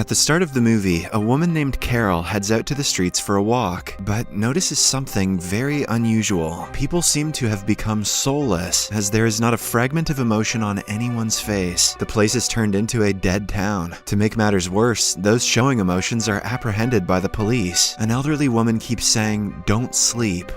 At the start of the movie, a woman named Carol heads out to the streets for a walk, but notices something very unusual. People seem to have become soulless, as there is not a fragment of emotion on anyone's face. The place is turned into a dead town. To make matters worse, those showing emotions are apprehended by the police. An elderly woman keeps saying, "Don't sleep."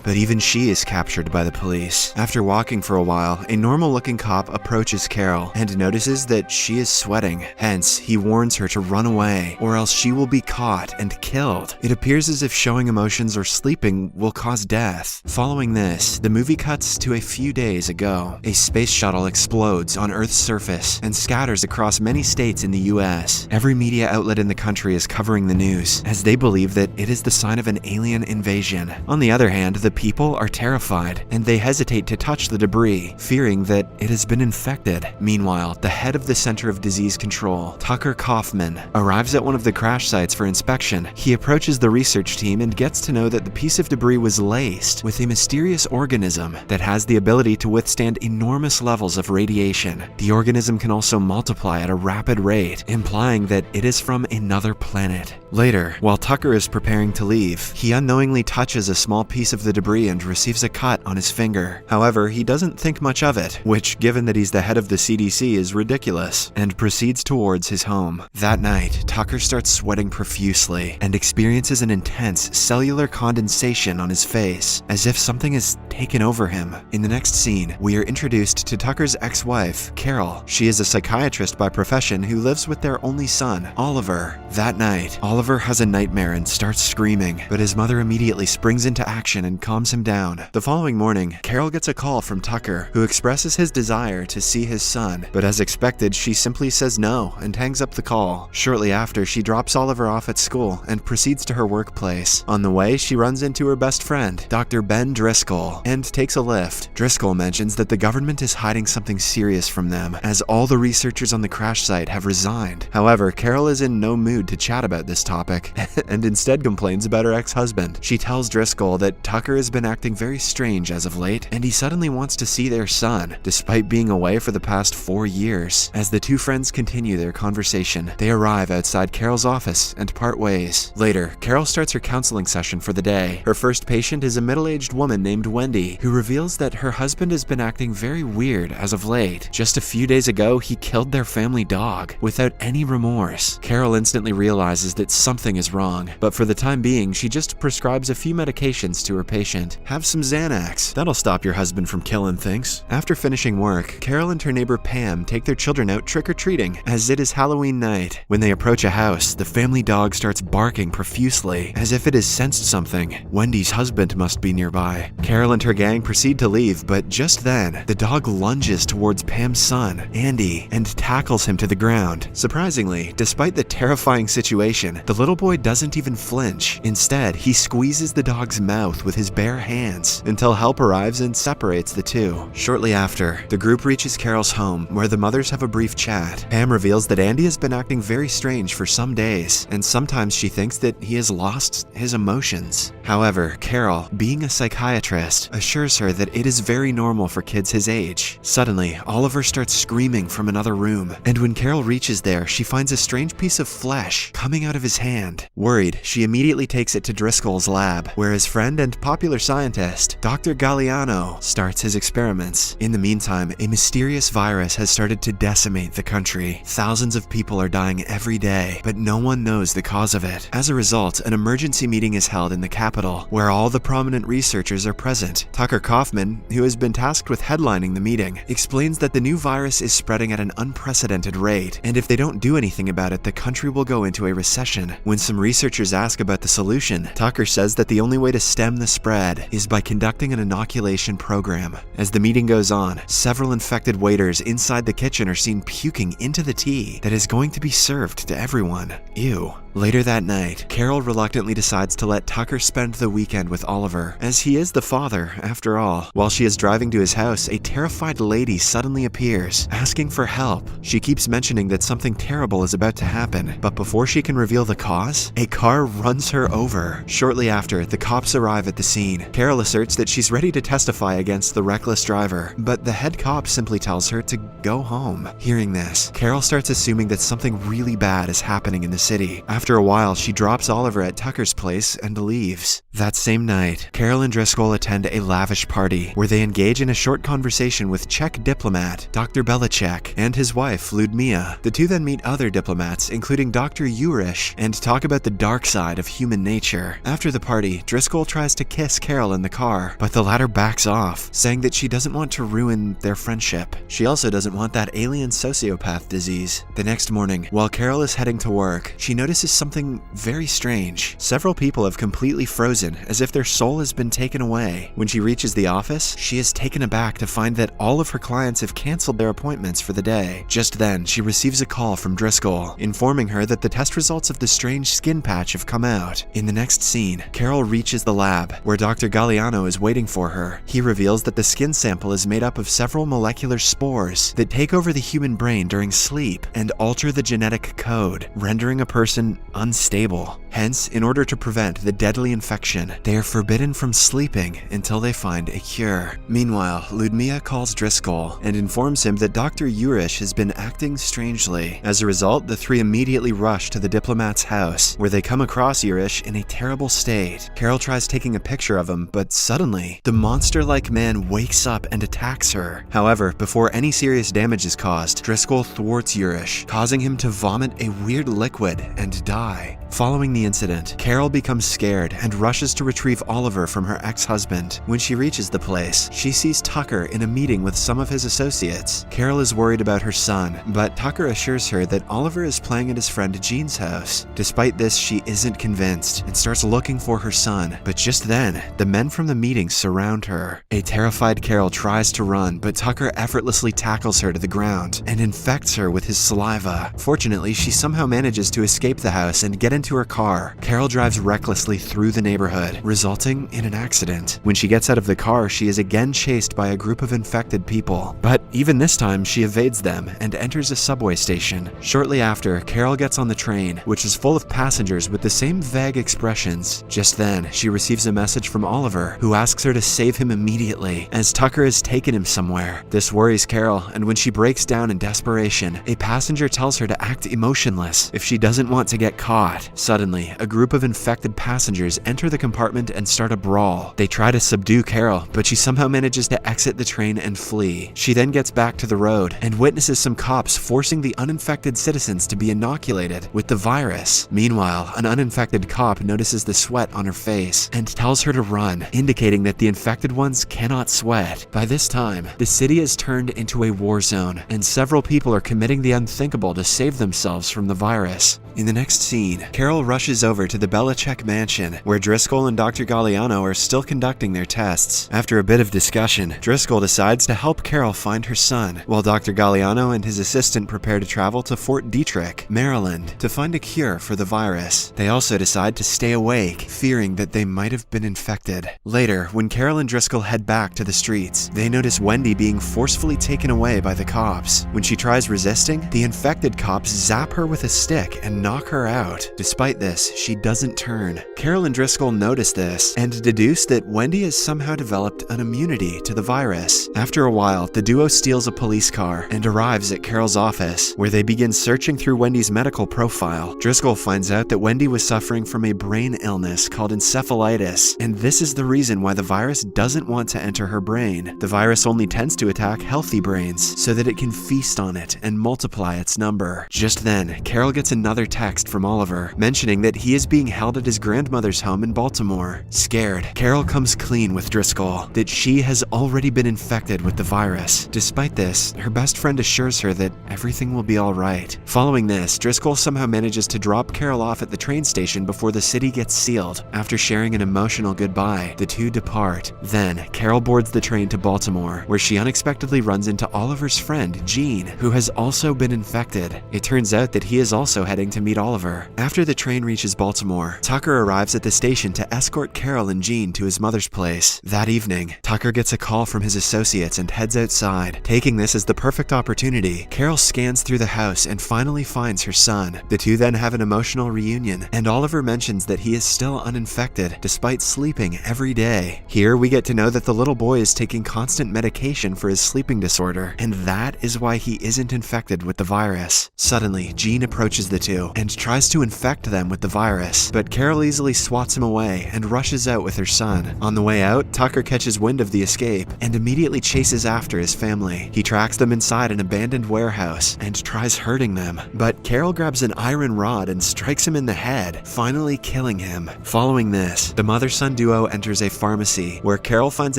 But even she is captured by the police. After walking for a while, a normal-looking cop approaches Carol and notices that she is sweating. Hence, he warns her to run away, or else she will be caught and killed. It appears as if showing emotions or sleeping will cause death. Following this, the movie cuts to a few days ago. A space shuttle explodes on Earth's surface and scatters across many states in the US. Every media outlet in the country is covering the news, as they believe that it is the sign of an alien invasion. On the other hand, the people are terrified, and they hesitate to touch the debris, fearing that it has been infected. Meanwhile, the head of the Center of Disease Control, Tucker Kaufman, arrives at one of the crash sites for inspection. He approaches the research team and gets to know that the piece of debris was laced with a mysterious organism that has the ability to withstand enormous levels of radiation. The organism can also multiply at a rapid rate, implying that it is from another planet. Later, while Tucker is preparing to leave, he unknowingly touches a small piece of the debris and receives a cut on his finger. However, he doesn't think much of it, which, given that he's the head of the CDC, is ridiculous, and proceeds towards his home. That night, Tucker starts sweating profusely and experiences an intense cellular condensation on his face, as if something has taken over him. In the next scene, we are introduced to Tucker's ex-wife, Carol. She is a psychiatrist by profession who lives with their only son, Oliver. That night, Oliver has a nightmare and starts screaming, but his mother immediately springs into action and calms him down. The following morning, Carol gets a call from Tucker, who expresses his desire to see his son, but as expected, she simply says no and hangs up the call. Shortly after, she drops Oliver off at school and proceeds to her workplace. On the way, she runs into her best friend, Dr. Ben Driscoll, and takes a lift. Driscoll mentions that the government is hiding something serious from them, as all the researchers on the crash site have resigned. However, Carol is in no mood to chat about this topic, and instead complains about her ex-husband. She tells Driscoll that Tucker has been acting very strange as of late, and he suddenly wants to see their son, despite being away for the past 4 years. As the two friends continue their conversation, they arrive outside Carol's office and part ways. Later, Carol starts her counseling session for the day. Her first patient is a middle-aged woman named Wendy, who reveals that her husband has been acting very weird as of late. Just a few days ago, he killed their family dog without any remorse. Carol instantly realizes that something is wrong, but for the time being, she just prescribes a few medications to her patient. Have some Xanax. That'll stop your husband from killing things. After finishing work, Carol and her neighbor Pam take their children out trick-or-treating, as it is Halloween night. When they approach a house, the family dog starts barking profusely, as if it has sensed something. Wendy's husband must be nearby. Carol and her gang proceed to leave, but just then, the dog lunges towards Pam's son, Andy, and tackles him to the ground. Surprisingly, despite the terrifying situation, the little boy doesn't even flinch. Instead, he squeezes the dog's mouth with his bare hands until help arrives and separates the two. Shortly after, the group reaches Carol's home, where the mothers have a brief chat. Pam reveals that Andy has been acting very strange for some days, and sometimes she thinks that he has lost his emotions. However, Carol, being a psychiatrist, assures her that it is very normal for kids his age. Suddenly, Oliver starts screaming from another room, and when Carol reaches there, she finds a strange piece of flesh coming out of his hand. Worried, she immediately takes it to Driscoll's lab, where his friend and popular scientist, Dr. Galeano, starts his experiments. In the meantime, a mysterious virus has started to decimate the country. Thousands of people are dying every day, but no one knows the cause of it. As a result, an emergency meeting is held in the capital, where all the prominent researchers are present. Tucker Kaufman, who has been tasked with headlining the meeting, explains that the new virus is spreading at an unprecedented rate, and if they don't do anything about it, the country will go into a recession. When some researchers ask about the solution, Tucker says that the only way to stem the spread is by conducting an inoculation program. As the meeting goes on, several infected waiters inside the kitchen are seen puking into the tea that is going to be served to everyone. Ew. Later that night, Carol reluctantly decides to let Tucker spend the weekend with Oliver, as he is the father, after all. While she is driving to his house, a terrified lady suddenly appears, asking for help. She keeps mentioning that something terrible is about to happen, but before she can reveal the cause, a car runs her over. Shortly after, the cops arrive at the scene. Carol asserts that she's ready to testify against the reckless driver, but the head cop simply tells her to go home. Hearing this, Carol starts assuming that something really bad is happening in the city. After a while, she drops Oliver at Tucker's place and leaves. That same night, Carol and Driscoll attend a lavish party, where they engage in a short conversation with Czech diplomat Dr. Belichick and his wife Ludmilla. The two then meet other diplomats, including Dr. Urish, and talk about the dark side of human nature. After the party, Driscoll tries to kiss Carol in the car, but the latter backs off, saying that she doesn't want to ruin their friendship. She also doesn't want that alien sociopath disease. The next morning, while Carol is heading to work, she notices something very strange. Several people have completely frozen, as if their soul has been taken away. When she reaches the office, she is taken aback to find that all of her clients have canceled their appointments for the day. Just then, she receives a call from Driscoll, informing her that the test results of the strange skin patch have come out. In the next scene, Carol reaches the lab, where Dr. Galeano is waiting for her. He reveals that the skin sample is made up of several molecular spores that take over the human brain during sleep and alter the genetic code, rendering a person unstable. Hence, in order to prevent the deadly infection, they are forbidden from sleeping until they find a cure. Meanwhile, Ludmilla calls Driscoll and informs him that Dr. Urish has been acting strangely. As a result, the three immediately rush to the diplomat's house, where they come across Urish in a terrible state. Carol tries taking a picture of him, but suddenly, the monster-like man wakes up and attacks her. However, before any serious damage is caused, Driscoll thwarts Urish, causing him to vomit a weird liquid and die. Following the incident, Carol becomes scared and rushes to retrieve Oliver from her ex-husband. When she reaches the place, she sees Tucker in a meeting with some of his associates. Carol is worried about her son, but Tucker assures her that Oliver is playing at his friend Jean's house. Despite this, she isn't convinced and starts looking for her son. But just then, the men from the meeting surround her. A terrified Carol tries to run, but Tucker effortlessly tackles her to the ground and infects her with his saliva. Fortunately, she somehow manages to escape the house and get into her car. Carol drives recklessly through the neighborhood, resulting in an accident. When she gets out of the car, she is again chased by a group of infected people. But even this time, she evades them and enters a subway station. Shortly after, Carol gets on the train, which is full of passengers with the same vague expressions. Just then, she receives a message from Oliver, who asks her to save him immediately, as Tucker has taken him somewhere. This worries Carol, and when she breaks down in desperation, a passenger tells her to act emotionless if she doesn't want to get caught. Suddenly, a group of infected passengers enter the compartment and start a brawl. They try to subdue Carol, but she somehow manages to exit the train and flee. She then gets back to the road and witnesses some cops forcing the uninfected citizens to be inoculated with the virus. Meanwhile, an uninfected cop notices the sweat on her face and tells her to run, indicating that the infected ones cannot sweat. By this time, the city is turned into a war zone, and several people are committing the unthinkable to save themselves from the virus. In the next scene, Carol rushes over to the Belichick mansion, where Driscoll and Dr. Galeano are still conducting their tests. After a bit of discussion, Driscoll decides to help Carol find her son, while Dr. Galeano and his assistant prepare to travel to Fort Detrick, Maryland, to find a cure for the virus. They also decide to stay awake, fearing that they might have been infected. Later, when Carol and Driscoll head back to the streets, they notice Wendy being forcefully taken away by the cops. When she tries resisting, the infected cops zap her with a stick and knock her out. Despite this, she doesn't turn. Carol and Driscoll notice this and deduce that Wendy has somehow developed an immunity to the virus. After a while, the duo steals a police car and arrives at Carol's office, where they begin searching through Wendy's medical profile. Driscoll finds out that Wendy was suffering from a brain illness called encephalitis, and this is the reason why the virus doesn't want to enter her brain. The virus only tends to attack healthy brains so that it can feast on it and multiply its number. Just then, Carol gets another text from Oliver, mentioning that he is being held at his grandmother's home in Baltimore. Scared, Carol comes clean with Driscoll that she has already been infected with the virus. Despite this, her best friend assures her that everything will be alright. Following this, Driscoll somehow manages to drop Carol off at the train station before the city gets sealed. After sharing an emotional goodbye, the two depart. Then, Carol boards the train to Baltimore, where she unexpectedly runs into Oliver's friend, Jean, who has also been infected. It turns out that he is also heading to to meet Oliver. After the train reaches Baltimore, Tucker arrives at the station to escort Carol and Jean to his mother's place. That evening, Tucker gets a call from his associates and heads outside. Taking this as the perfect opportunity, Carol scans through the house and finally finds her son. The two then have an emotional reunion, and Oliver mentions that he is still uninfected despite sleeping every day. Here we get to know that the little boy is taking constant medication for his sleeping disorder, and that is why he isn't infected with the virus. Suddenly, Jean approaches the two and tries to infect them with the virus, but Carol easily swats him away and rushes out with her son. On the way out, Tucker catches wind of the escape and immediately chases after his family. He tracks them inside an abandoned warehouse and tries hurting them, but Carol grabs an iron rod and strikes him in the head, finally killing him. Following this, the mother-son duo enters a pharmacy where Carol finds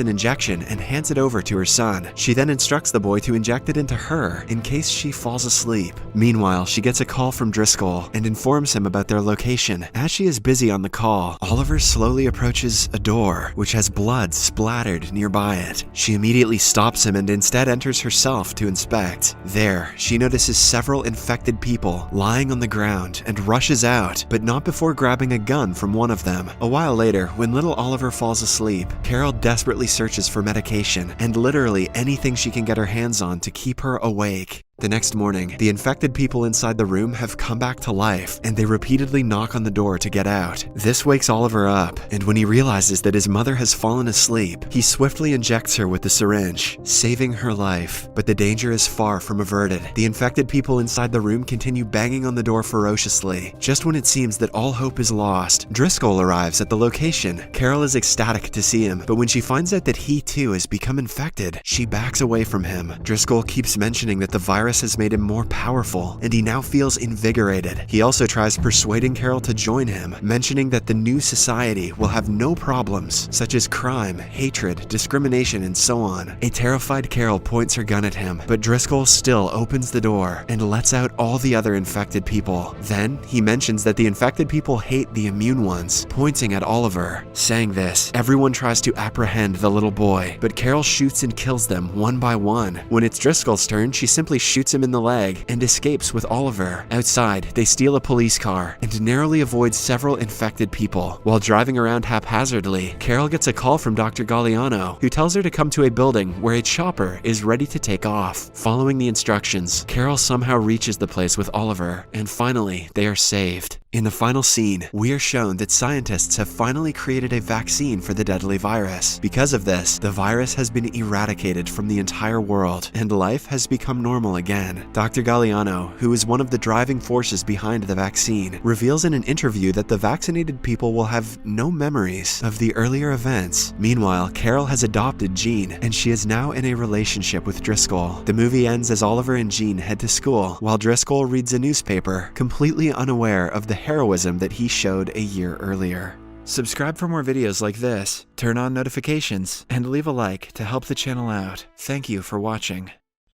an injection and hands it over to her son. She then instructs the boy to inject it into her in case she falls asleep. Meanwhile, she gets a call from Driscoll and informs him about their location. As she is busy on the call, Oliver slowly approaches a door which has blood splattered nearby it. She immediately stops him and instead enters herself to inspect. There, she notices several infected people lying on the ground and rushes out, but not before grabbing a gun from one of them. A while later, when little Oliver falls asleep, Carol desperately searches for medication and literally anything she can get her hands on to keep her awake. The next morning, the infected people inside the room have come back to life, and they repeatedly knock on the door to get out. This wakes Oliver up, and when he realizes that his mother has fallen asleep, he swiftly injects her with the syringe, saving her life. But the danger is far from averted. The infected people inside the room continue banging on the door ferociously. Just when it seems that all hope is lost, Driscoll arrives at the location. Carol is ecstatic to see him, but when she finds out that he too has become infected, she backs away from him. Driscoll keeps mentioning that the virus has made him more powerful, and he now feels invigorated. He also tries persuading Carol to join him, mentioning that the new society will have no problems, such as crime, hatred, discrimination, and so on. A terrified Carol points her gun at him, but Driscoll still opens the door and lets out all the other infected people. Then, he mentions that the infected people hate the immune ones, pointing at Oliver. Saying this, everyone tries to apprehend the little boy, but Carol shoots and kills them one by one. When it's Driscoll's turn, she simply shoots him in the leg and escapes with Oliver. Outside, they steal a police car and narrowly avoid several infected people. While driving around haphazardly, Carol gets a call from Dr. Galeano, who tells her to come to a building where a chopper is ready to take off. Following the instructions, Carol somehow reaches the place with Oliver, and finally, they are saved. In the final scene, we are shown that scientists have finally created a vaccine for the deadly virus. Because of this, the virus has been eradicated from the entire world, and life has become normal again. Dr. Galeano, who is one of the driving forces behind the vaccine, reveals in an interview that the vaccinated people will have no memories of the earlier events. Meanwhile, Carol has adopted Jean, and she is now in a relationship with Driscoll. The movie ends as Oliver and Jean head to school, while Driscoll reads a newspaper, completely unaware of the heroism that he showed a year earlier. Subscribe for more videos like this, turn on notifications, and leave a like to help the channel out. Thank you for watching.